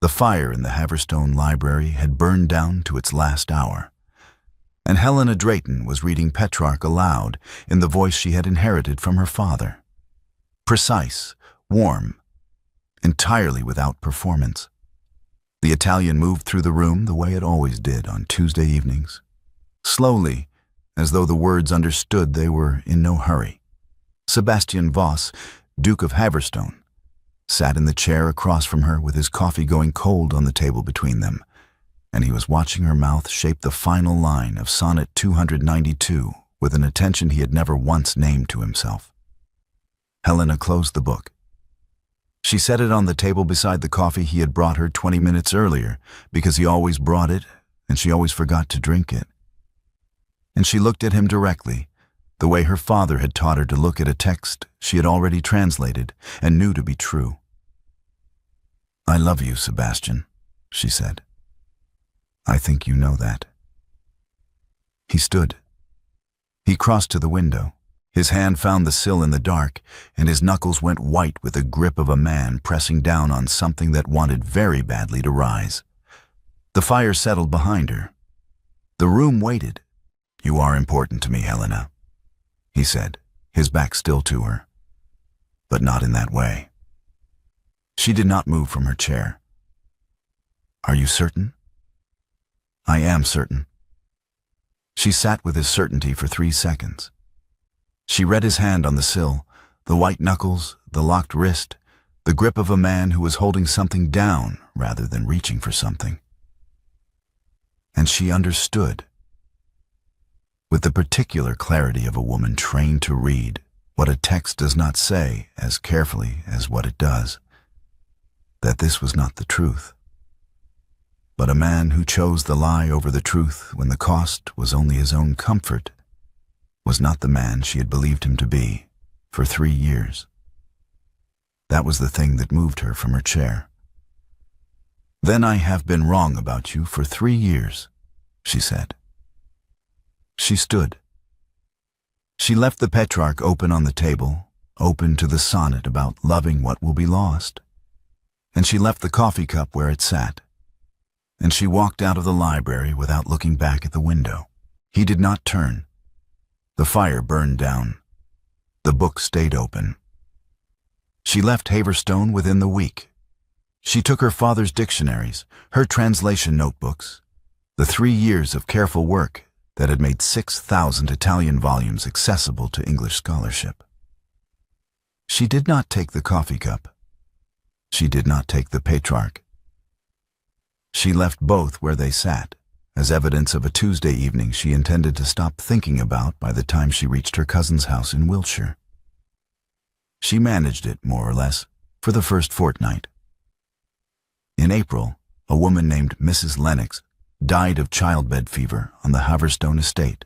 The fire in the Haverstone library had burned down to its last hour, and Helena Drayton was reading Petrarch aloud in the voice she had inherited from her father. Precise, warm, entirely without performance. The Italian moved through the room the way it always did on Tuesday evenings, slowly, as though the words understood they were in no hurry. Sebastian Voss, Duke of Haverstone, sat in the chair across from her with his coffee going cold on the table between them, and he was watching her mouth shape the final line of Sonnet 292 with an attention he had never once named to himself. Helena closed the book. She set it on the table beside the coffee he had brought her 20 minutes earlier, because he always brought it and she always forgot to drink it. And she looked at him directly, the way her father had taught her to look at a text she had already translated and knew to be true. "I love you, Sebastian," she said. "I think you know that." He stood. He crossed to the window. His hand found the sill in the dark, and his knuckles went white with the grip of a man pressing down on something that wanted very badly to rise. The fire settled behind her. The room waited. "You are important to me, Helena," he said, his back still to her. But not in that way. She did not move from her chair. "Are you certain?" "I am certain." She sat with his certainty for 3 seconds. She read his hand on the sill, the white knuckles, the locked wrist, the grip of a man who was holding something down rather than reaching for something. And she understood. With the particular clarity of a woman trained to read what a text does not say as carefully as what it does, that this was not the truth. But a man who chose the lie over the truth when the cost was only his own comfort was not the man she had believed him to be for 3 years. That was the thing that moved her from her chair. "Then I have been wrong about you for 3 years," she said. She stood. She left the Petrarch open on the table, open to the sonnet about loving what will be lost. And she left the coffee cup where it sat. And she walked out of the library without looking back at the window. He did not turn. The fire burned down. The book stayed open. She left Haverstone within the week. She took her father's dictionaries, her translation notebooks, the 3 years of careful work that had made 6,000 Italian volumes accessible to English scholarship. She did not take the coffee cup. She did not take the Petrarch. She left both where they sat, as evidence of a Tuesday evening she intended to stop thinking about by the time she reached her cousin's house in Wiltshire. She managed it, more or less, for the first fortnight. In April, a woman named Mrs. Lennox died of childbed fever on the Haverstone estate,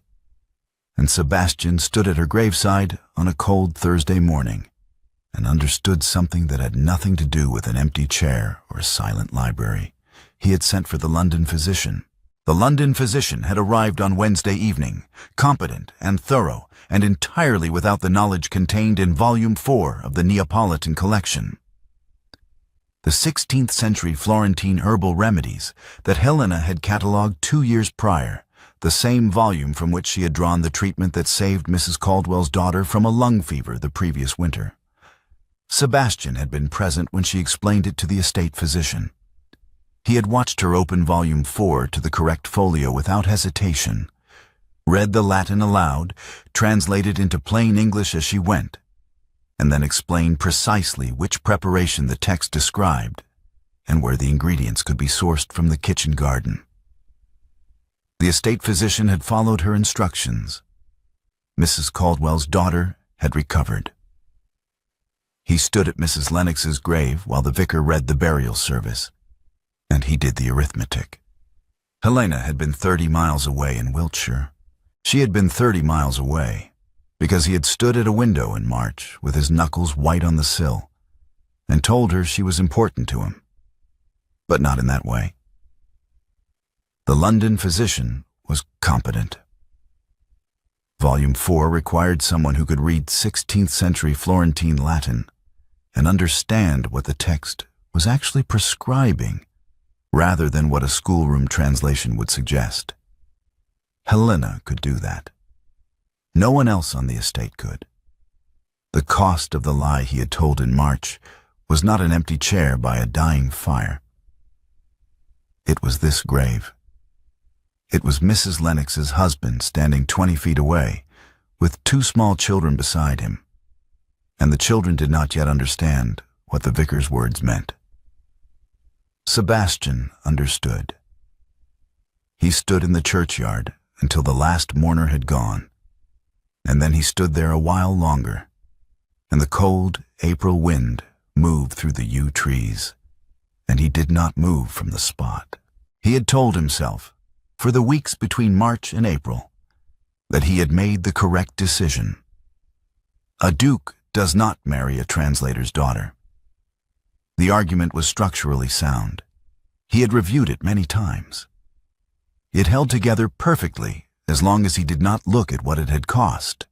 and Sebastian stood at her graveside on a cold Thursday morning and understood something that had nothing to do with an empty chair or a silent library. He had sent for the London physician. The London physician had arrived on Wednesday evening, competent and thorough, and entirely without the knowledge contained in Volume 4 of the Neapolitan collection. The 16th century Florentine herbal remedies that Helena had catalogued 2 years prior, the same volume from which she had drawn the treatment that saved Mrs. Caldwell's daughter from a lung fever the previous winter. Sebastian had been present when she explained it to the estate physician. He had watched her open Volume 4 to the correct folio without hesitation, read the Latin aloud, translated into plain English as she went, and then explained precisely which preparation the text described and where the ingredients could be sourced from the kitchen garden. The estate physician had followed her instructions. Mrs. Caldwell's daughter had recovered. He stood at Mrs. Lennox's grave while the vicar read the burial service, and he did the arithmetic. Helena had been 30 miles away in Wiltshire. She had been 30 miles away because he had stood at a window in March with his knuckles white on the sill and told her she was important to him, but not in that way. The London physician was competent. Volume 4 required someone who could read 16th century Florentine Latin and understand what the text was actually prescribing rather than what a schoolroom translation would suggest. Helena could do that. No one else on the estate could. The cost of the lie he had told in March was not an empty chair by a dying fire. It was this grave. It was Mrs. Lennox's husband standing 20 feet away, with 2 small children beside him, and the children did not yet understand what the vicar's words meant. Sebastian understood. He stood in the churchyard until the last mourner had gone, and then he stood there a while longer, and the cold April wind moved through the yew trees, and he did not move from the spot. He had told himself, for the weeks between March and April, that he had made the correct decision. A duke does not marry a translator's daughter. The argument was structurally sound. He had reviewed it many times. It held together perfectly as long as he did not look at what it had cost.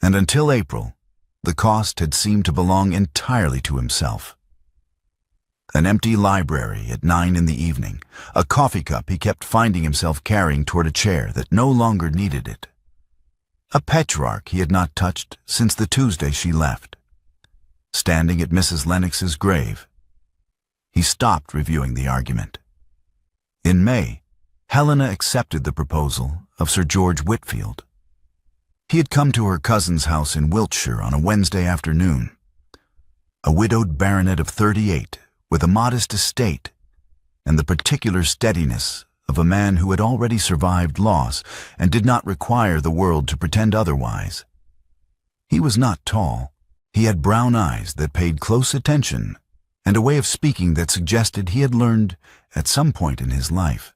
And until April, the cost had seemed to belong entirely to himself. An empty library at 9 in the evening, a coffee cup he kept finding himself carrying toward a chair that no longer needed it. A Petrarch he had not touched since the Tuesday she left. Standing at Mrs. Lennox's grave, he stopped reviewing the argument. In May, Helena accepted the proposal of Sir George Whitfield. He had come to her cousin's house in Wiltshire on a Wednesday afternoon. A widowed baronet of 38, with a modest estate, and the particular steadiness of a man who had already survived loss and did not require the world to pretend otherwise. He was not tall. He had brown eyes that paid close attention, and a way of speaking that suggested he had learned, at some point in his life,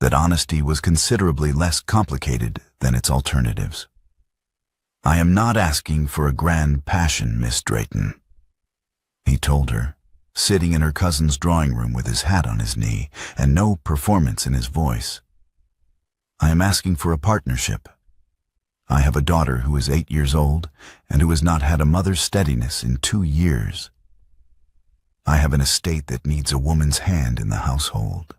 that honesty was considerably less complicated than its alternatives. "I am not asking for a grand passion, Miss Drayton," he told her, sitting in her cousin's drawing room with his hat on his knee and no performance in his voice. "I am asking for a partnership. I have a daughter who is 8 years old and who has not had a mother's steadiness in 2 years. I have an estate that needs a woman's hand in the household.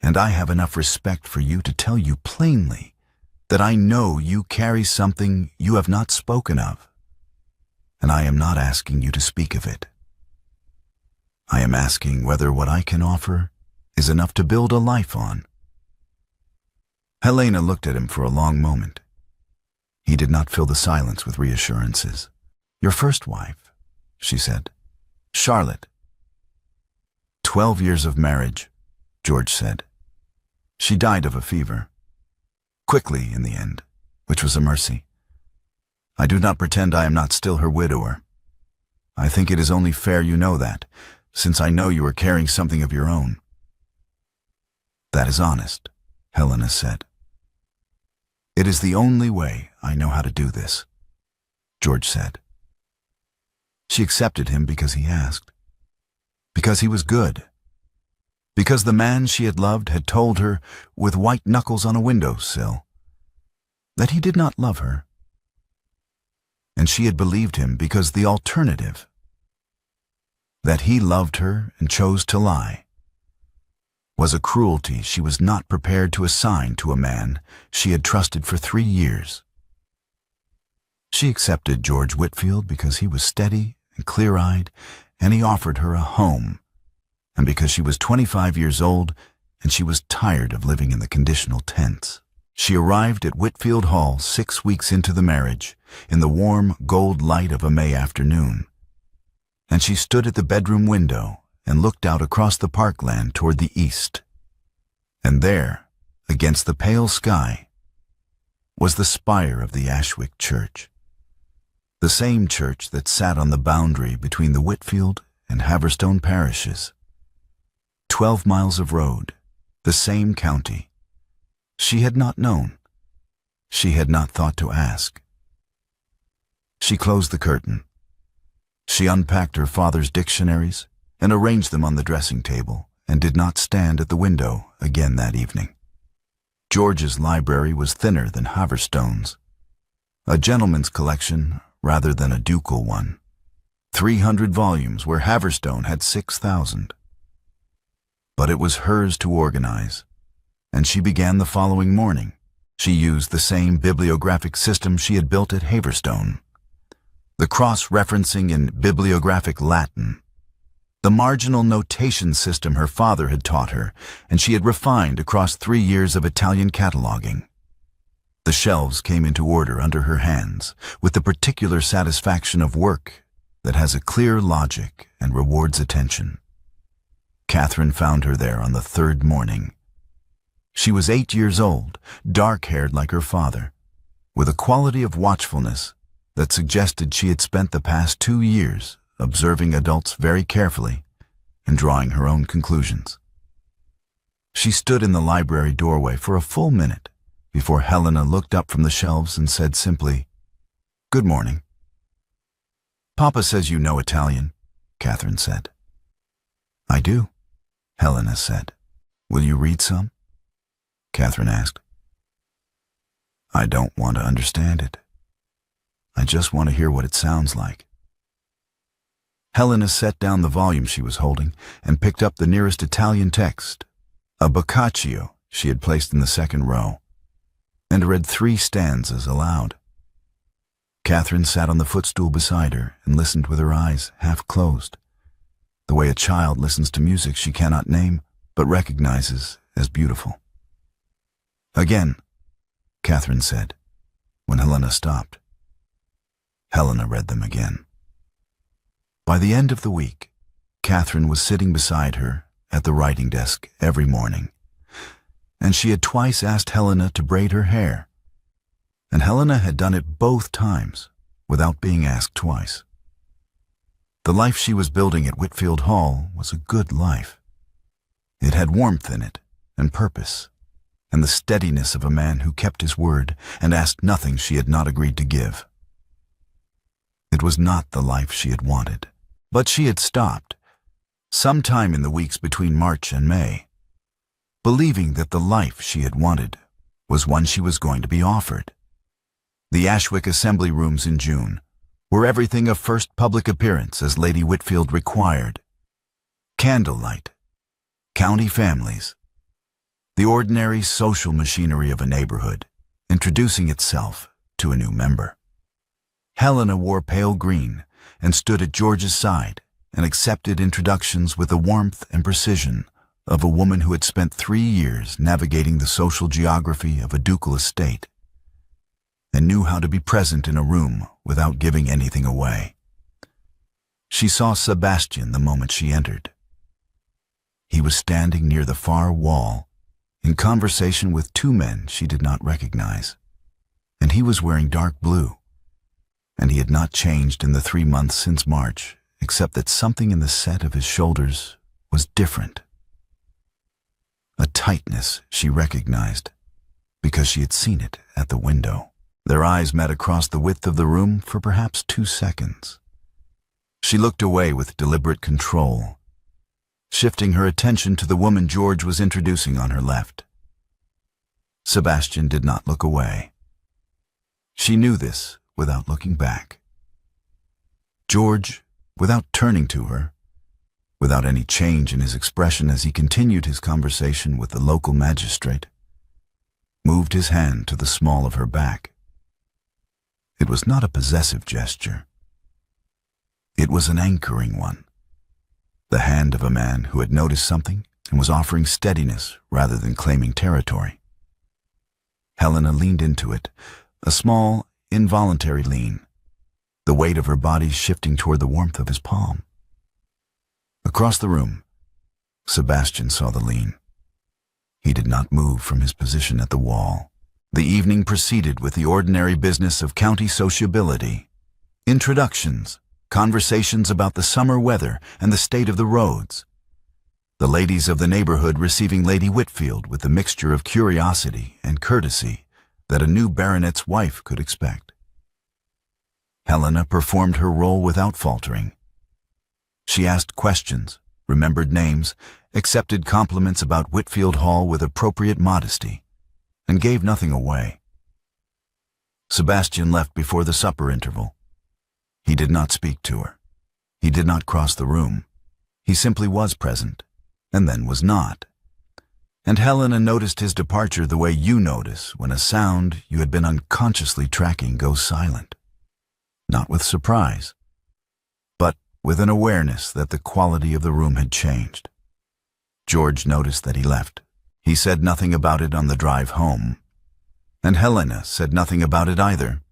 And I have enough respect for you to tell you plainly that I know you carry something you have not spoken of, and I am not asking you to speak of it. I am asking whether what I can offer is enough to build a life on." Helena looked at him for a long moment. He did not fill the silence with reassurances. "Your first wife," she said. "Charlotte." 12 years of marriage, George said. "She died of a fever. Quickly, in the end, which was a mercy. I do not pretend I am not still her widower. I think it is only fair you know that, since I know you are carrying something of your own." "That is honest," Helena said. "It is the only way I know how to do this," George said. She accepted him because he asked, because he was good, because the man she had loved had told her, with white knuckles on a windowsill, that he did not love her. And she had believed him because the alternative, that he loved her and chose to lie, was a cruelty she was not prepared to assign to a man she had trusted for 3 years. She accepted George Whitfield because he was steady and clear-eyed, and he offered her a home, and because she was 25 years old and she was tired of living in the conditional tense. She arrived at Whitfield Hall 6 weeks into the marriage, in the warm gold light of a May afternoon, and she stood at the bedroom window and looked out across the parkland toward the east. And there, against the pale sky, was the spire of the Ashwick church, the same church that sat on the boundary between the Whitfield and Haverstone parishes. 12 miles of road, the same county. She had not known. She had not thought to ask. She closed the curtain. She unpacked her father's dictionaries and arranged them on the dressing table, and did not stand at the window again that evening. George's library was thinner than Haverstone's, a gentleman's collection rather than a ducal one. 300 volumes where Haverstone had 6,000. But it was hers to organize, and she began the following morning. She used the same bibliographic system she had built at Haverstone. The cross-referencing in bibliographic Latin, the marginal notation system her father had taught her and she had refined across 3 years of Italian cataloguing. The shelves came into order under her hands with the particular satisfaction of work that has a clear logic and rewards attention. Catherine found her there on the 3rd morning. She was 8 years old, dark-haired like her father, with a quality of watchfulness that suggested she had spent the past 2 years observing adults very carefully and drawing her own conclusions. She stood in the library doorway for a full minute before Helena looked up from the shelves and said simply, "Good morning." "Papa says you know Italian," Catherine said. "I do," Helena said. "Will you read some?" Catherine asked. "I don't want to understand it. I just want to hear what it sounds like." Helena set down the volume she was holding and picked up the nearest Italian text, a Boccaccio she had placed in the 2nd row, and read 3 stanzas aloud. Catherine sat on the footstool beside her and listened with her eyes half closed, the way a child listens to music she cannot name but recognizes as beautiful. "Again," Catherine said, when Helena stopped. Helena read them again. By the end of the week, Catherine was sitting beside her at the writing desk every morning, and she had twice asked Helena to braid her hair, and Helena had done it both times without being asked twice. The life she was building at Whitfield Hall was a good life. It had warmth in it and purpose, and the steadiness of a man who kept his word and asked nothing she had not agreed to give. It was not the life she had wanted, but she had stopped, sometime in the weeks between March and May, believing that the life she had wanted was one she was going to be offered. The Ashwick Assembly Rooms in June were everything a first public appearance as Lady Whitfield required. Candlelight, county families, the ordinary social machinery of a neighborhood, introducing itself to a new member. Helena wore pale green and stood at George's side and accepted introductions with the warmth and precision of a woman who had spent 3 years navigating the social geography of a ducal estate and knew how to be present in a room without giving anything away. She saw Sebastian the moment she entered. He was standing near the far wall in conversation with 2 men she did not recognize, and he was wearing dark blue, and he had not changed in the 3 months since March, except that something in the set of his shoulders was different. A tightness she recognized, because she had seen it at the window. Their eyes met across the width of the room for perhaps 2 seconds. She looked away with deliberate control, shifting her attention to the woman George was introducing on her left. Sebastian did not look away. She knew this without looking back. George, without turning to her, without any change in his expression as he continued his conversation with the local magistrate, moved his hand to the small of her back. It was not a possessive gesture. It was an anchoring one, the hand of a man who had noticed something and was offering steadiness rather than claiming territory. Helena leaned into it, a small, involuntary lean, the weight of her body shifting toward the warmth of his palm. Across the room, Sebastian saw the lean. He did not move from his position at the wall. The evening proceeded with the ordinary business of county sociability. Introductions, conversations about the summer weather and the state of the roads. The ladies of the neighborhood receiving Lady Whitfield with the mixture of curiosity and courtesy that a new baronet's wife could expect. Helena performed her role without faltering. She asked questions, remembered names, accepted compliments about Whitfield Hall with appropriate modesty, and gave nothing away. Sebastian left before the supper interval. He did not speak to her. He did not cross the room. He simply was present, and then was not. And Helena noticed his departure the way you notice when a sound you had been unconsciously tracking goes silent. Not with surprise, but with an awareness that the quality of the room had changed. George noticed that he left. He said nothing about it on the drive home, and Helena said nothing about it either.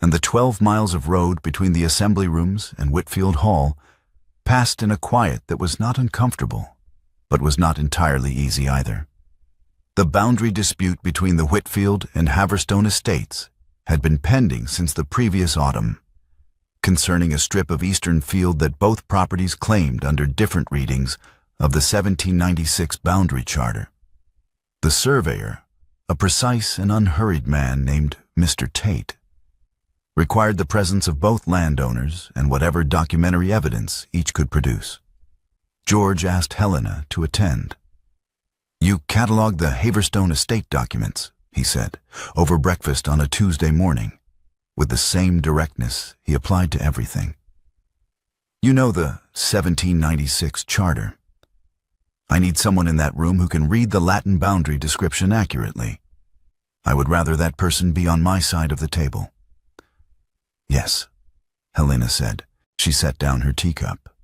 And the 12 miles of road between the assembly rooms and Whitfield Hall passed in a quiet that was not uncomfortable, but was not entirely easy either. The boundary dispute between the Whitfield and Haverstone estates had been pending since the previous autumn, concerning a strip of eastern field that both properties claimed under different readings of the 1796 boundary charter. The surveyor, a precise and unhurried man named Mr. Tate, required the presence of both landowners and whatever documentary evidence each could produce. George asked Helena to attend. "You catalogued the Haverstone estate documents," he said, over breakfast on a Tuesday morning, with the same directness he applied to everything. "You know the 1796 charter. I need someone in that room who can read the Latin boundary description accurately. I would rather that person be on my side of the table." "Yes," Helena said. She set down her teacup.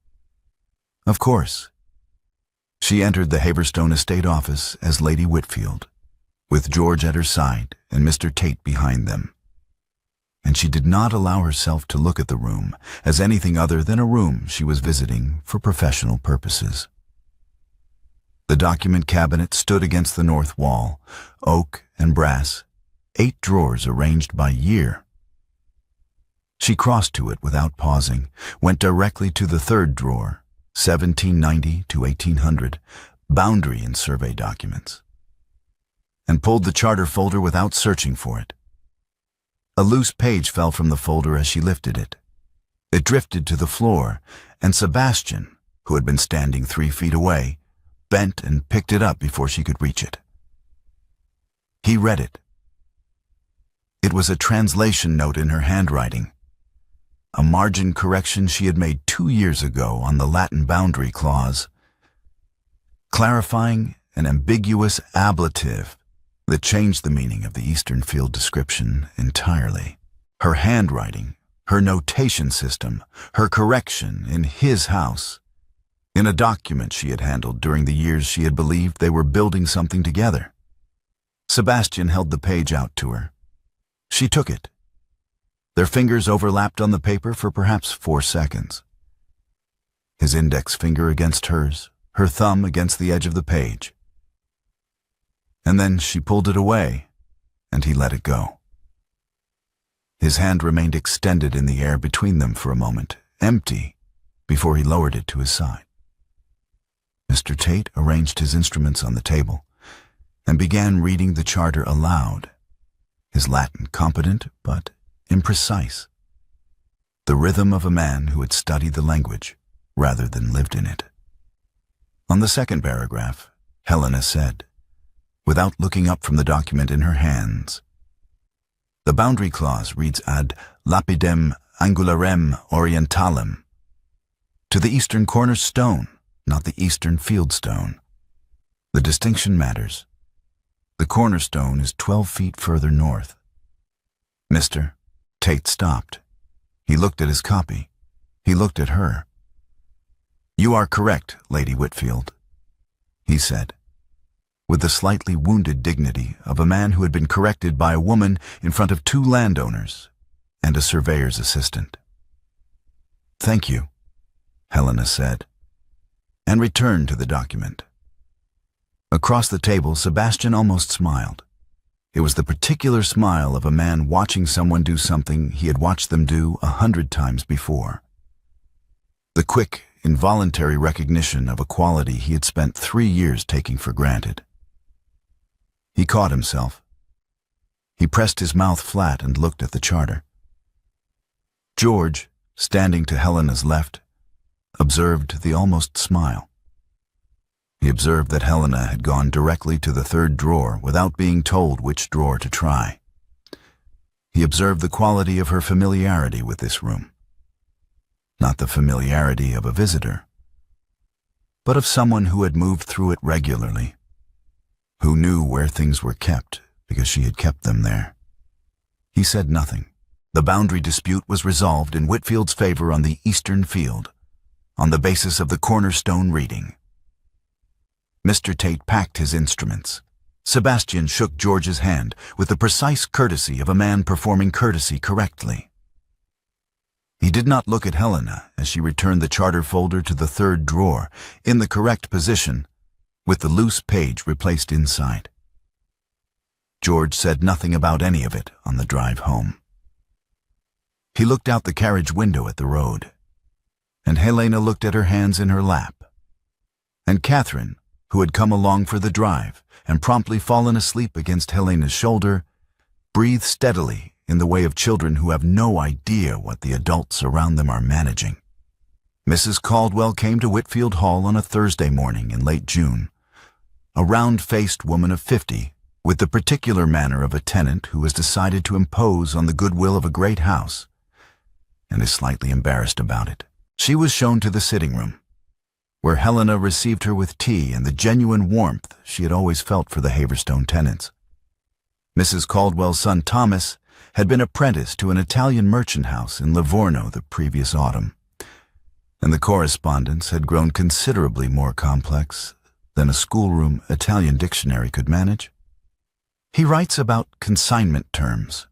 "Of course." She entered the Haverstone estate office as Lady Whitfield, with George at her side and Mr. Tate behind them. And she did not allow herself to look at the room as anything other than a room she was visiting for professional purposes. The document cabinet stood against the north wall, oak and brass, 8 drawers arranged by year. She crossed to it without pausing, went directly to the 3rd drawer, 1790 to 1800, boundary and survey documents, and pulled the charter folder without searching for it. A loose page fell from the folder as she lifted it. It drifted to the floor, and Sebastian, who had been standing 3 feet away, bent and picked it up before she could reach it. He read it. It was a translation note in her handwriting, a margin correction she had made 2 years ago on the Latin boundary clause, clarifying an ambiguous ablative that changed the meaning of the eastern field description entirely. Her handwriting, her notation system, her correction in his house, in a document she had handled during the years she had believed they were building something together. Sebastian held the page out to her. She took it. Their fingers overlapped on the paper for perhaps 4 seconds. His index finger against hers, her thumb against the edge of the page. And then she pulled it away, and he let it go. His hand remained extended in the air between them for a moment, empty, before he lowered it to his side. Mr. Tate arranged his instruments on the table and began reading the charter aloud, his Latin competent but imprecise, the rhythm of a man who had studied the language rather than lived in it. On the 2nd paragraph, Helena said, without looking up from the document in her hands, "The boundary clause reads ad lapidem angularem orientalem, to the eastern corner stone, not the eastern field stone. The distinction matters. The cornerstone is 12 feet further north." Mr. Tate stopped. He looked at his copy. He looked at her. "You are correct, Lady Whitfield," he said, with the slightly wounded dignity of a man who had been corrected by a woman in front of 2 landowners and a surveyor's assistant. "Thank you," Helena said, and returned to the document. Across the table, Sebastian almost smiled. It was the particular smile of a man watching someone do something he had watched them do 100 times before. The quick, involuntary recognition of a quality he had spent 3 years taking for granted. He caught himself. He pressed his mouth flat and looked at the charter. George, standing to Helena's left, observed the almost smile. He observed that Helena had gone directly to the 3rd drawer without being told which drawer to try. He observed the quality of her familiarity with this room. Not the familiarity of a visitor, but of someone who had moved through it regularly, who knew where things were kept because she had kept them there. He said nothing. The boundary dispute was resolved in Whitfield's favor on the eastern field, on the basis of the cornerstone reading. Mr. Tate packed his instruments. Sebastian shook George's hand with the precise courtesy of a man performing courtesy correctly. He did not look at Helena as she returned the charter folder to the third drawer, in the correct position, with the loose page replaced inside. George said nothing about any of it on the drive home. He looked out the carriage window at the road, and Helena looked at her hands in her lap. And Catherine, who had come along for the drive and promptly fallen asleep against Helena's shoulder, breathed steadily in the way of children who have no idea what the adults around them are managing. Mrs. Caldwell came to Whitfield Hall on a Thursday morning in late June, a round-faced woman of 50, with the particular manner of a tenant who has decided to impose on the goodwill of a great house and is slightly embarrassed about it. She was shown to the sitting room, where Helena received her with tea and the genuine warmth she had always felt for the Haverstone tenants. Mrs. Caldwell's son Thomas had been apprenticed to an Italian merchant house in Livorno the previous autumn, and the correspondence had grown considerably more complex than a schoolroom Italian dictionary could manage. "He writes about consignment terms,"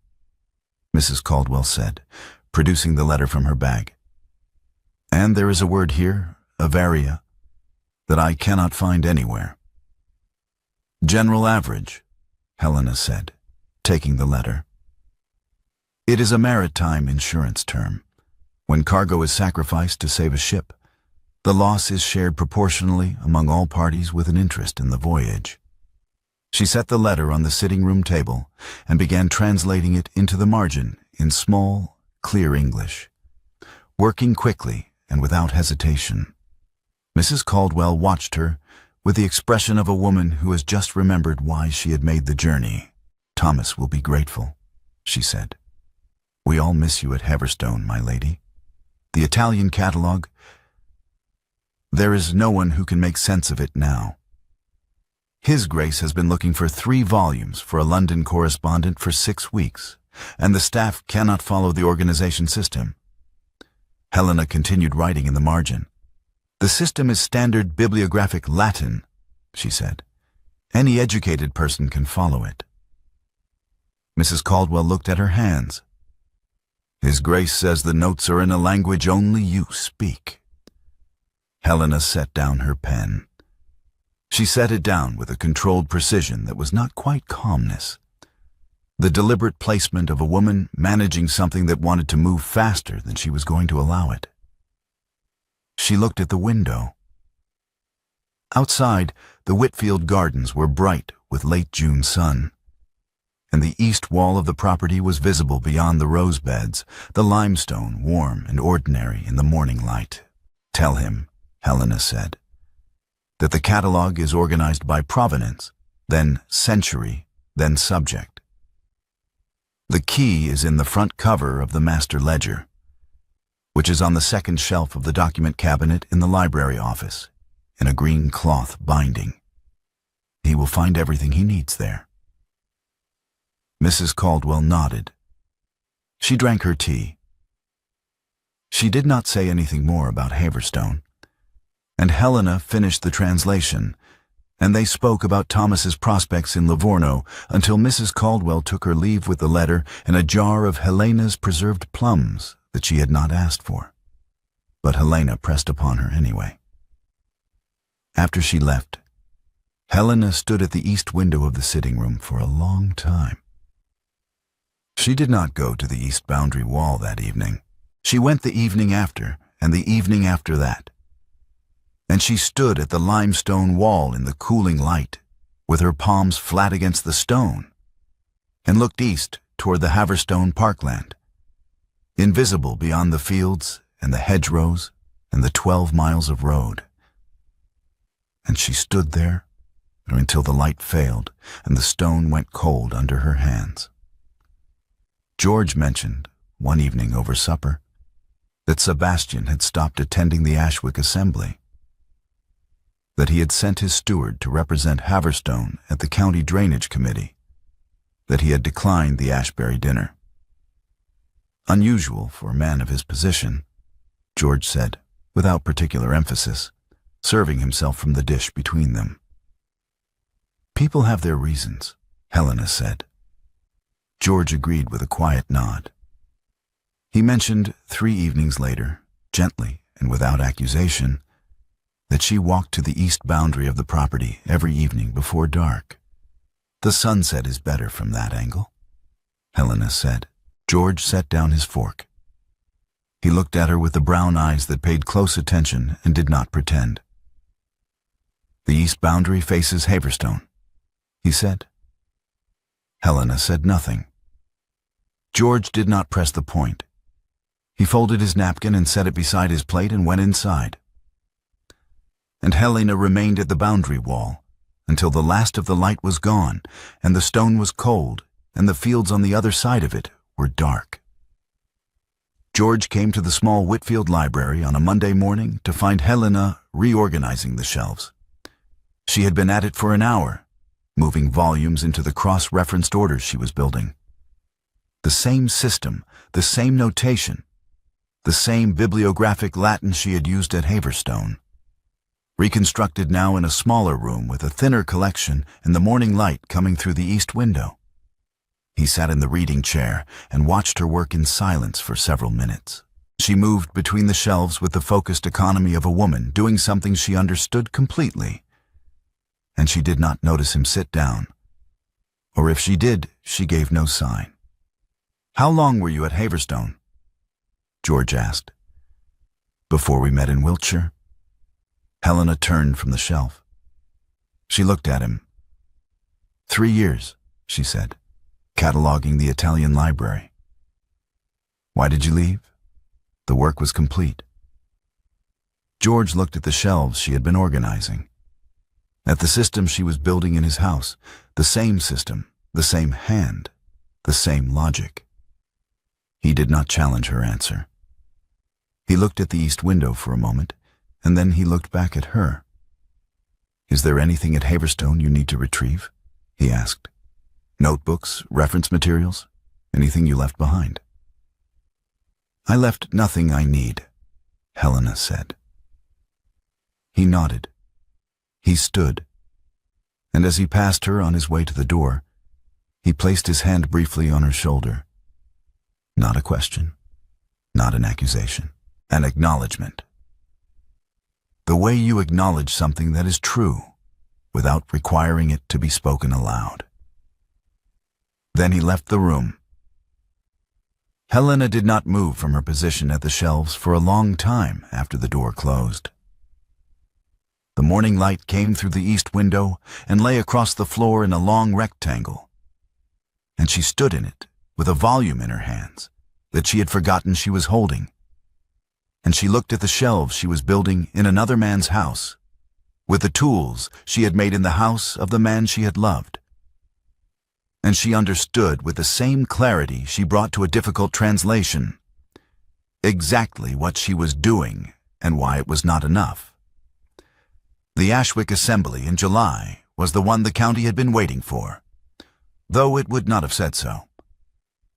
Mrs. Caldwell said, producing the letter from her bag. "And there is a word here, avaria, that I cannot find anywhere." "General average," Helena said, taking the letter. "It is a maritime insurance term. When cargo is sacrificed to save a ship, the loss is shared proportionally among all parties with an interest in the voyage." She set the letter on the sitting room table and began translating it into the margin in small, clear English, working quickly and without hesitation. Mrs. Caldwell watched her with the expression of a woman who has just remembered why she had made the journey. "Thomas will be grateful," she said. "We all miss you at Haverstone, my lady. The Italian catalogue, there is no one who can make sense of it now. His Grace has been looking for 3 volumes for a London correspondent for 6 weeks, and the staff cannot follow the organization system." Helena continued writing in the margin. "The system is standard bibliographic Latin," she said. "Any educated person can follow it." Mrs. Caldwell looked at her hands. "His Grace says the notes are in a language only you speak." Helena set down her pen. She set it down with a controlled precision that was not quite calmness. The deliberate placement of a woman managing something that wanted to move faster than she was going to allow it. She looked at the window. Outside, the Whitfield gardens were bright with late June sun, and the east wall of the property was visible beyond the rose beds, the limestone warm and ordinary in the morning light. "Tell him," Helena said, "that the catalogue is organized by provenance, then century, then subject. The key is in the front cover of the master ledger, which is on the second shelf of the document cabinet in the library office, in a green cloth binding. He will find everything he needs there." Mrs. Caldwell nodded. She drank her tea. She did not say anything more about Haverstone, and Helena finished the translation, and they spoke about Thomas's prospects in Livorno until Mrs. Caldwell took her leave with the letter and a jar of Helena's preserved plums that she had not asked for. But Helena pressed upon her anyway. After she left, Helena stood at the east window of the sitting room for a long time. She did not go to the east boundary wall that evening. She went the evening after, and the evening after that. And she stood at the limestone wall in the cooling light, with her palms flat against the stone, and looked east toward the Haverstone parkland, invisible beyond the fields and the hedgerows and the 12 miles of road. And she stood there until the light failed and the stone went cold under her hands. George mentioned, one evening over supper, that Sebastian had stopped attending the Ashwick assembly. that he had sent his steward to represent Haverstone at the county drainage committee, that he had declined the Ashbury dinner. Unusual for a man of his position, George said, without particular emphasis, serving himself from the dish between them. People have their reasons, Helena said. George agreed with a quiet nod. He mentioned 3 evenings later, gently and without accusation, that she walked to the east boundary of the property every evening before dark. The sunset is better from that angle, Helena said. George set down his fork. He looked at her with the brown eyes that paid close attention and did not pretend. The east boundary faces Haverstone, he said. Helena said nothing. George did not press the point. He folded his napkin and set it beside his plate and went inside. And Helena remained at the boundary wall until the last of the light was gone and the stone was cold and the fields on the other side of it were dark. George came to the small Whitfield library on a Monday morning to find Helena reorganizing the shelves. She had been at it for an hour, moving volumes into the cross-referenced orders she was building. The same system, the same notation, the same bibliographic Latin she had used at Haverstone, reconstructed now in a smaller room with a thinner collection and the morning light coming through the east window. He sat in the reading chair and watched her work in silence for several minutes. She moved between the shelves with the focused economy of a woman doing something she understood completely, and she did not notice him sit down. Or if she did, she gave no sign. "How long were you at Haverstone?" George asked. "Before we met in Wiltshire." Helena turned from the shelf. She looked at him. 3 years, she said, cataloguing the Italian library. "Why did you leave?" The work was complete. George looked at the shelves she had been organizing, at the system she was building in his house, the same system, the same hand, the same logic. He did not challenge her answer. He looked at the east window for a moment, and then he looked back at her. "Is there anything at Haverstone you need to retrieve?" he asked. "Notebooks, reference materials, anything you left behind?" "I left nothing I need," Helena said. He nodded. He stood, and as he passed her on his way to the door, he placed his hand briefly on her shoulder. Not a question, not an accusation, an acknowledgement. The way you acknowledge something that is true, without requiring it to be spoken aloud. Then he left the room. Helena did not move from her position at the shelves for a long time after the door closed. The morning light came through the east window and lay across the floor in a long rectangle, and she stood in it with a volume in her hands that she had forgotten she was holding, and she looked at the shelves she was building in another man's house, with the tools she had made in the house of the man she had loved. And she understood with the same clarity she brought to a difficult translation exactly what she was doing and why it was not enough. The Ashwick Assembly in July was the one the county had been waiting for, though it would not have said so.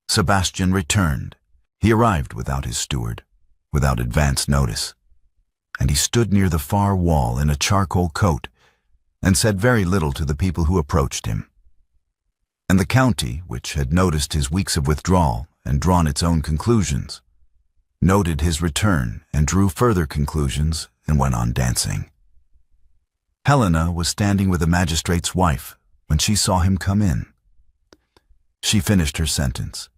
Sebastian returned. He arrived without his steward, without advance notice, and he stood near the far wall in a charcoal coat and said very little to the people who approached him. And the county, which had noticed his weeks of withdrawal and drawn its own conclusions, noted his return and drew further conclusions and went on dancing. Helena was standing with the magistrate's wife when she saw him come in. She finished her sentence.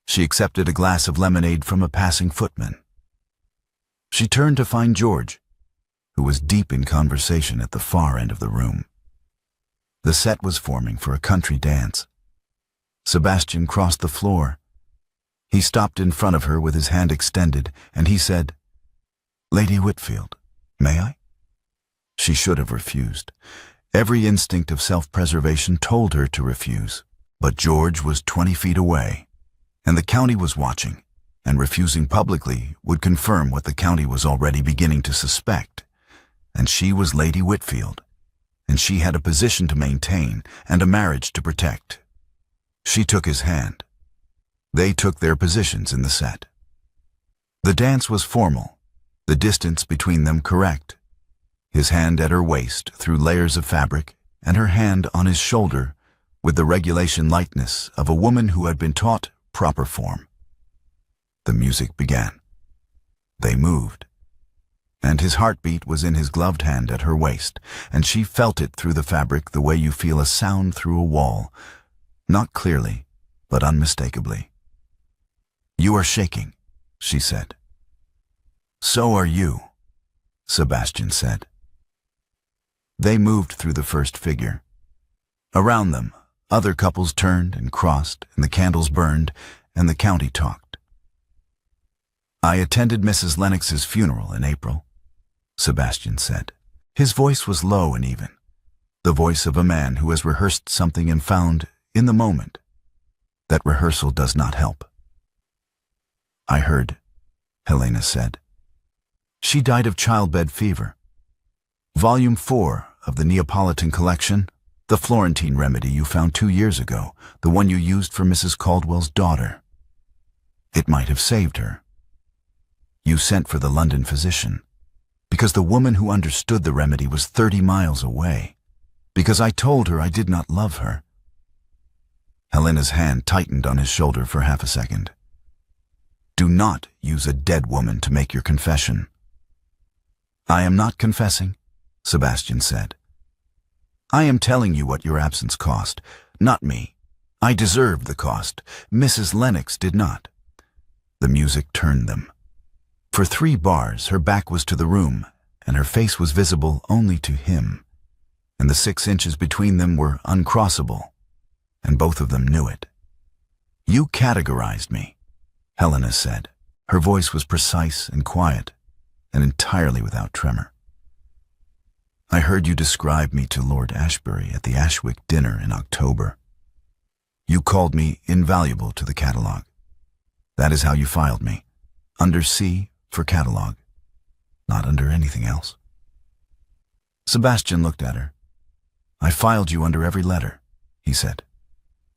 She accepted a glass of lemonade from a passing footman. She turned to find George, who was deep in conversation at the far end of the room. The set was forming for a country dance. Sebastian crossed the floor. He stopped in front of her with his hand extended, and he said, "Lady Whitfield, may I?" She should have refused. Every instinct of self-preservation told her to refuse. But George was 20 feet away, and the county was watching, and refusing publicly would confirm what the county was already beginning to suspect, and she was Lady Whitfield, and she had a position to maintain and a marriage to protect. She took his hand. They took their positions in the set. The dance was formal, the distance between them correct, his hand at her waist through layers of fabric, and her hand on his shoulder with the regulation lightness of a woman who had been taught proper form. The music began. They moved, and his heartbeat was in his gloved hand at her waist, and she felt it through the fabric the way you feel a sound through a wall, not clearly, but unmistakably. "You are shaking," she said. "So are you," Sebastian said. They moved through the first figure. Around them, other couples turned and crossed, and the candles burned, and the county talked. "I attended Mrs. Lennox's funeral in April," Sebastian said. His voice was low and even, the voice of a man who has rehearsed something and found, in the moment, that rehearsal does not help. "I heard," Helena said. "She died of childbed fever. Volume 4 of the Neapolitan collection, the Florentine remedy you found 2 years ago, the one you used for Mrs. Caldwell's daughter. It might have saved her. You sent for the London physician, because the woman who understood the remedy was 30 miles away, because I told her I did not love her." Helena's hand tightened on his shoulder for half a second. "Do not use a dead woman to make your confession." "I am not confessing," Sebastian said. "I am telling you what your absence cost, not me. I deserved the cost. Mrs. Lennox did not." The music turned them. For 3 bars, her back was to the room, and her face was visible only to him, and the 6 inches between them were uncrossable, and both of them knew it. "You categorized me," Helena said. Her voice was precise and quiet, and entirely without tremor. "I heard you describe me to Lord Ashbury at the Ashwick dinner in October. You called me invaluable to the catalogue. That is how you filed me, under C for catalogue, not under anything else." Sebastian looked at her. "I filed you under every letter," he said.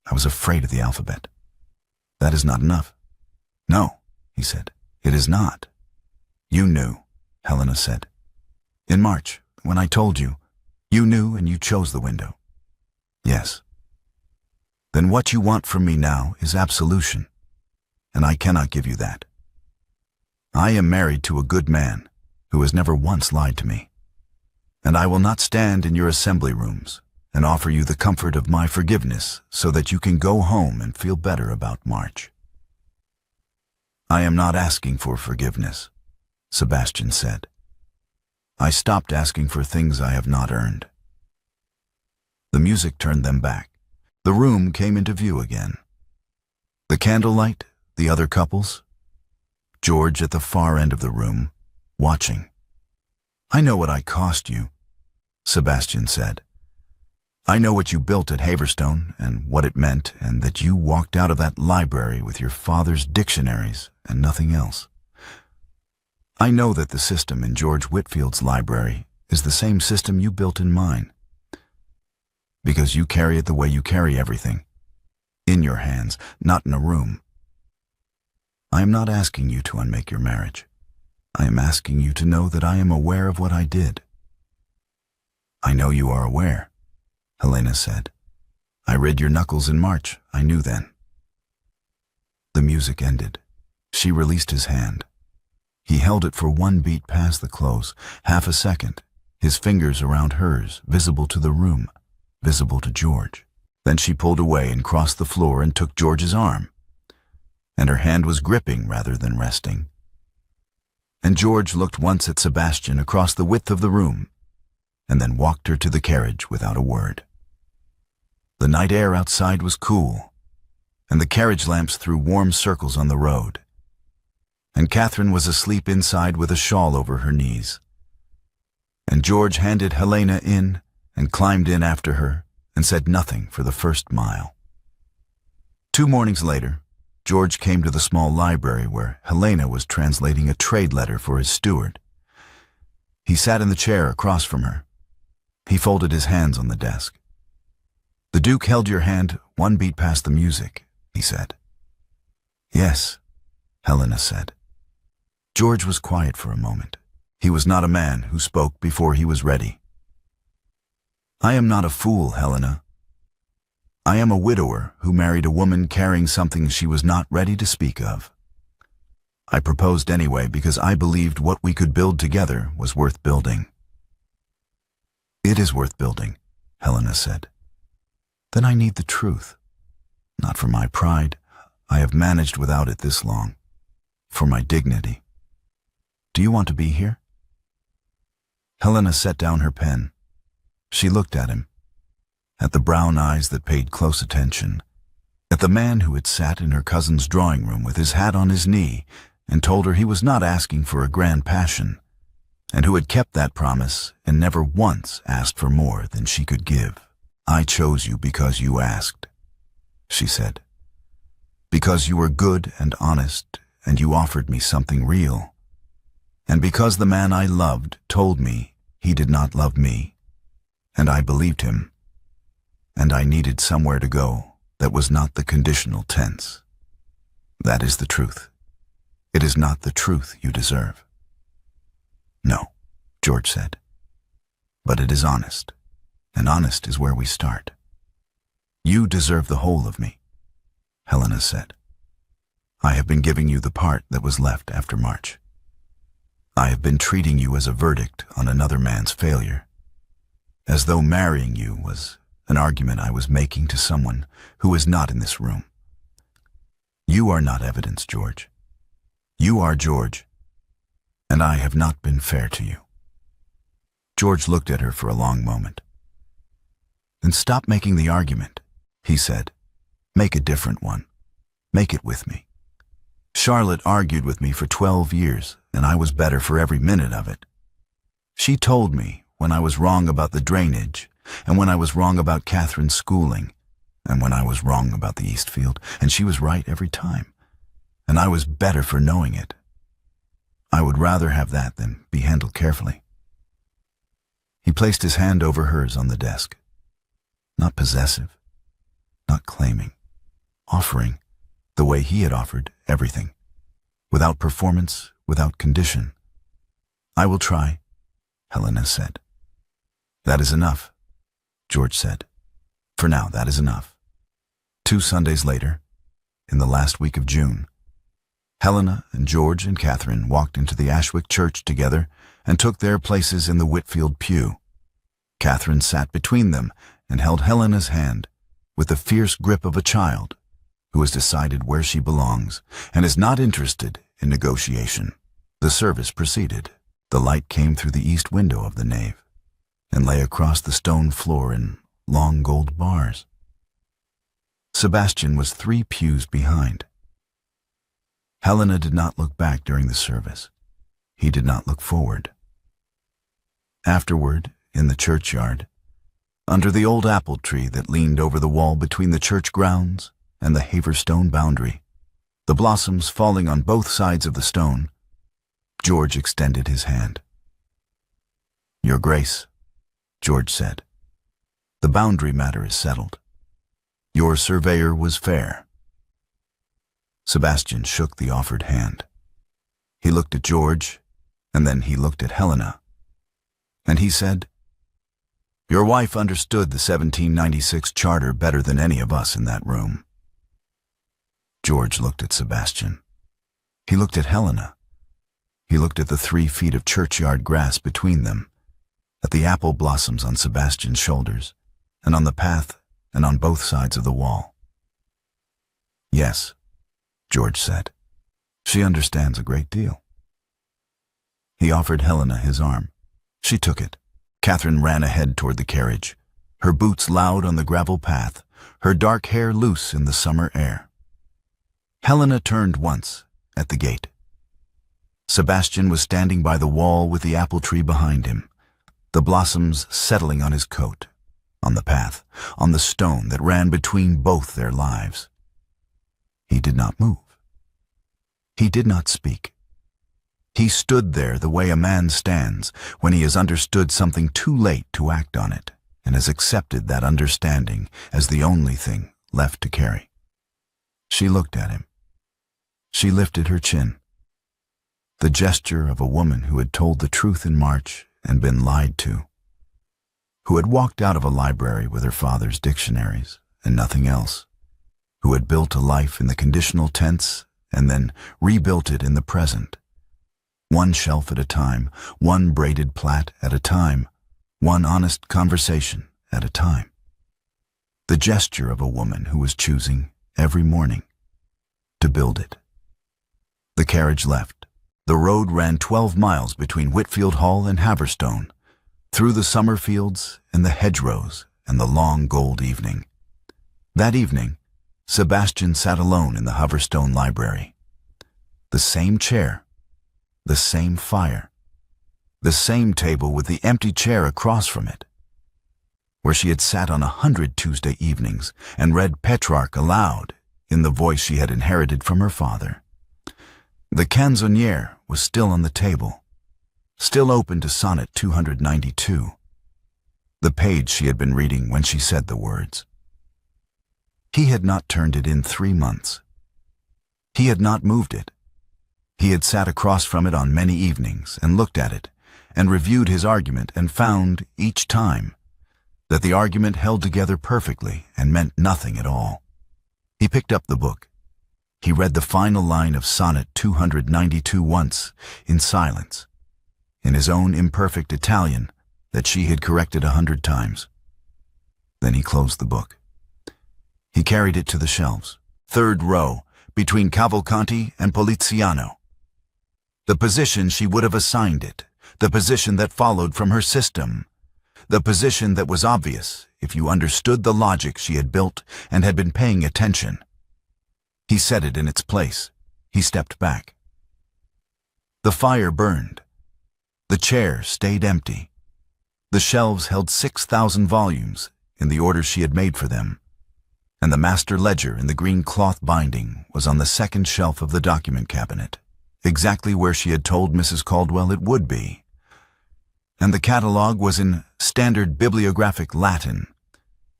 "I was afraid of the alphabet." "That is not enough." "No," he said, "it is not." "You knew," Helena said. "In March, when I told you, you knew and you chose the window." "Yes." "Then what you want from me now is absolution, and I cannot give you that. I am married to a good man who has never once lied to me, and I will not stand in your assembly rooms and offer you the comfort of my forgiveness so that you can go home and feel better about March." "I am not asking for forgiveness," Sebastian said. "I stopped asking for things I have not earned." The music turned them back. The room came into view again. The candlelight, the other couples, George at the far end of the room, watching. "I know what I cost you," Sebastian said. "I know what you built at Haverstone and what it meant, and that you walked out of that library with your father's dictionaries and nothing else. I know that the system in George Whitfield's library is the same system you built in mine, because you carry it the way you carry everything, in your hands, not in a room. I am not asking you to unmake your marriage. I am asking you to know that I am aware of what I did." "I know you are aware," Helena said. "I read your knuckles in March. I knew then." The music ended. She released his hand. He held it for 1 beat past the close, half a second, his fingers around hers, visible to the room, visible to George. Then she pulled away and crossed the floor and took George's arm, and her hand was gripping rather than resting. And George looked once at Sebastian across the width of the room, and then walked her to the carriage without a word. The night air outside was cool, and the carriage lamps threw warm circles on the road. And Catherine was asleep inside with a shawl over her knees. And George handed Helena in and climbed in after her and said nothing for the first mile. 2 mornings later, George came to the small library where Helena was translating a trade letter for his steward. He sat in the chair across from her. He folded his hands on the desk. "The Duke held your hand one beat past the music," he said. "Yes," Helena said. George was quiet for a moment. He was not a man who spoke before he was ready. "I am not a fool, Helena. I am a widower who married a woman carrying something she was not ready to speak of. I proposed anyway because I believed what we could build together was worth building." "It is worth building," Helena said. "Then I need the truth. Not for my pride. I have managed without it this long. For my dignity. Do you want to be here?" Helena set down her pen. She looked at him, at the brown eyes that paid close attention, at the man who had sat in her cousin's drawing room with his hat on his knee and told her he was not asking for a grand passion, and who had kept that promise and never once asked for more than she could give. "I chose you because you asked," she said. "Because you were good and honest, and you offered me something real. And because the man I loved told me he did not love me, and I believed him, and I needed somewhere to go that was not the conditional tense. That is the truth. It is not the truth you deserve." "No," George said. "But it is honest, and honest is where we start." "You deserve the whole of me," Helena said. "I have been giving you the part that was left after March. I have been treating you as a verdict on another man's failure, as though marrying you was an argument I was making to someone who is not in this room. You are not evidence, George. You are George, and I have not been fair to you." George looked at her for a long moment. "Then stop making the argument," he said. "Make a different one. Make it with me. Charlotte argued with me for 12 years, and I was better for every minute of it. She told me when I was wrong about the drainage, and when I was wrong about Catherine's schooling, and when I was wrong about the Eastfield, and she was right every time, and I was better for knowing it. I would rather have that than be handled carefully." He placed his hand over hers on the desk. Not possessive, not claiming, offering, the way he had offered everything, without performance, without condition. "I will try," Helena said. "That is enough," George said. "For now, that is enough." 2 Sundays later, in the last week of June, Helena and George and Catherine walked into the Ashwick church together and took their places in the Whitfield pew. Catherine sat between them and held Helena's hand with the fierce grip of a child who has decided where she belongs and is not interested in negotiation. The service proceeded. The light came through the east window of the nave and lay across the stone floor in long gold bars. Sebastian was 3 pews behind. Helena did not look back during the service. He did not look forward. Afterward, in the churchyard, under the old apple tree that leaned over the wall between the church grounds and the Haverstone boundary, the blossoms falling on both sides of the stone, George extended his hand. "Your Grace," George said, "the boundary matter is settled. Your surveyor was fair." Sebastian shook the offered hand. He looked at George, and then he looked at Helena, and he said, "Your wife understood the 1796 charter better than any of us in that room." George looked at Sebastian. He looked at Helena. He looked at the 3 feet of churchyard grass between them, at the apple blossoms on Sebastian's shoulders, and on the path and on both sides of the wall. "Yes," George said, "she understands a great deal." He offered Helena his arm. She took it. Catherine ran ahead toward the carriage, her boots loud on the gravel path, her dark hair loose in the summer air. Helena turned once at the gate. Sebastian was standing by the wall with the apple tree behind him, the blossoms settling on his coat, on the path, on the stone that ran between both their lives. He did not move. He did not speak. He stood there the way a man stands when he has understood something too late to act on it, and has accepted that understanding as the only thing left to carry. She looked at him. She lifted her chin. The gesture of a woman who had told the truth in March and been lied to, who had walked out of a library with her father's dictionaries and nothing else, who had built a life in the conditional tense and then rebuilt it in the present, one shelf at a time, one braided plait at a time, one honest conversation at a time. The gesture of a woman who was choosing, every morning, to build it. The carriage left. The road ran 12 miles between Whitfield Hall and Haverstone, through the summer fields and the hedgerows and the long gold evening. That evening, Sebastian sat alone in the Haverstone library. The same chair, the same fire, the same table with the empty chair across from it, where she had sat on 100 Tuesday evenings and read Petrarch aloud in the voice she had inherited from her father. The canzoniere was still on the table, still open to Sonnet 292, the page she had been reading when she said the words. He had not turned it in 3 months. He had not moved it. He had sat across from it on many evenings and looked at it and reviewed his argument and found, each time, that the argument held together perfectly and meant nothing at all. He picked up the book. He read the final line of Sonnet 292 once, in silence, in his own imperfect Italian that she had corrected 100 times. Then he closed the book. He carried it to the shelves, 3rd row, between Cavalcanti and Poliziano. The position she would have assigned it, the position that followed from her system, the position that was obvious if you understood the logic she had built and had been paying attention. He set it in its place. He stepped back. The fire burned. The chair stayed empty. The shelves held 6,000 volumes in the order she had made for them, and the master ledger in the green cloth binding was on the 2nd shelf of the document cabinet, exactly where she had told Mrs. Caldwell it would be. And the catalogue was in standard bibliographic Latin,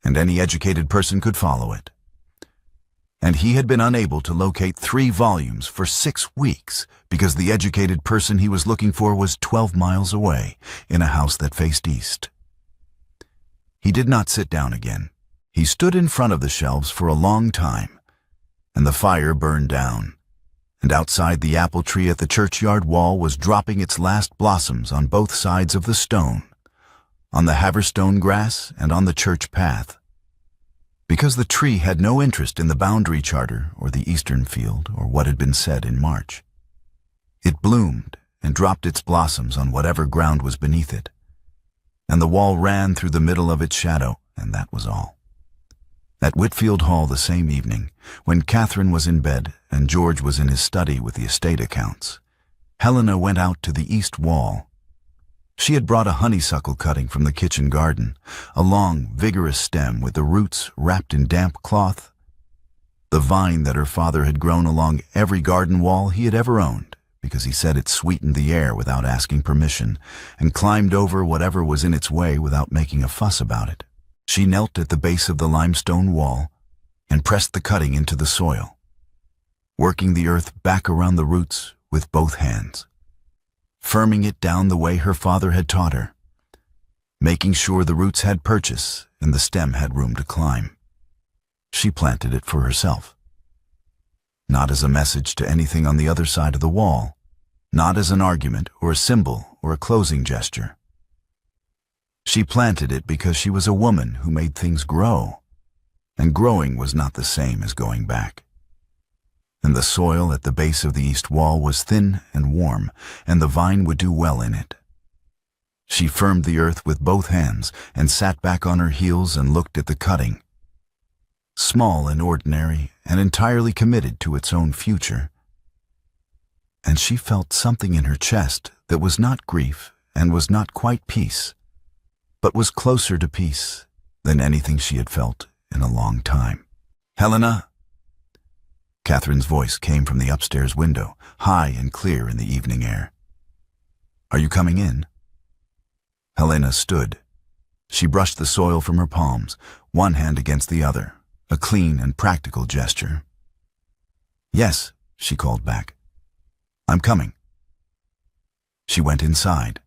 and any educated person could follow it. And he had been unable to locate 3 volumes for 6 weeks because the educated person he was looking for was 12 miles away in a house that faced east. He did not sit down again. He stood in front of the shelves for a long time, and the fire burned down, and outside the apple tree at the churchyard wall was dropping its last blossoms on both sides of the stone, on the Haverstone grass and on the church path. Because the tree had no interest in the boundary charter or the eastern field or what had been said in March. It bloomed and dropped its blossoms on whatever ground was beneath it, and the wall ran through the middle of its shadow, and that was all. At Whitfield Hall the same evening, when Catherine was in bed and George was in his study with the estate accounts, Helena went out to the east wall. She had brought a honeysuckle cutting from the kitchen garden, a long, vigorous stem with the roots wrapped in damp cloth. The vine that her father had grown along every garden wall he had ever owned, because he said it sweetened the air without asking permission, and climbed over whatever was in its way without making a fuss about it. She knelt at the base of the limestone wall and pressed the cutting into the soil, working the earth back around the roots with both hands, firming it down the way her father had taught her, making sure the roots had purchase and the stem had room to climb. She planted it for herself, not as a message to anything on the other side of the wall, not as an argument or a symbol or a closing gesture. She planted it because she was a woman who made things grow, and growing was not the same as going back. And the soil at the base of the east wall was thin and warm, and the vine would do well in it. She firmed the earth with both hands and sat back on her heels and looked at the cutting, small and ordinary and entirely committed to its own future. And she felt something in her chest that was not grief and was not quite peace, but was closer to peace than anything she had felt in a long time. "Helena!" Catherine's voice came from the upstairs window, high and clear in the evening air. Are you coming in? Helena stood. She brushed the soil from her palms, one hand against the other, a clean and practical gesture. Yes, she called back. I'm coming. She went inside.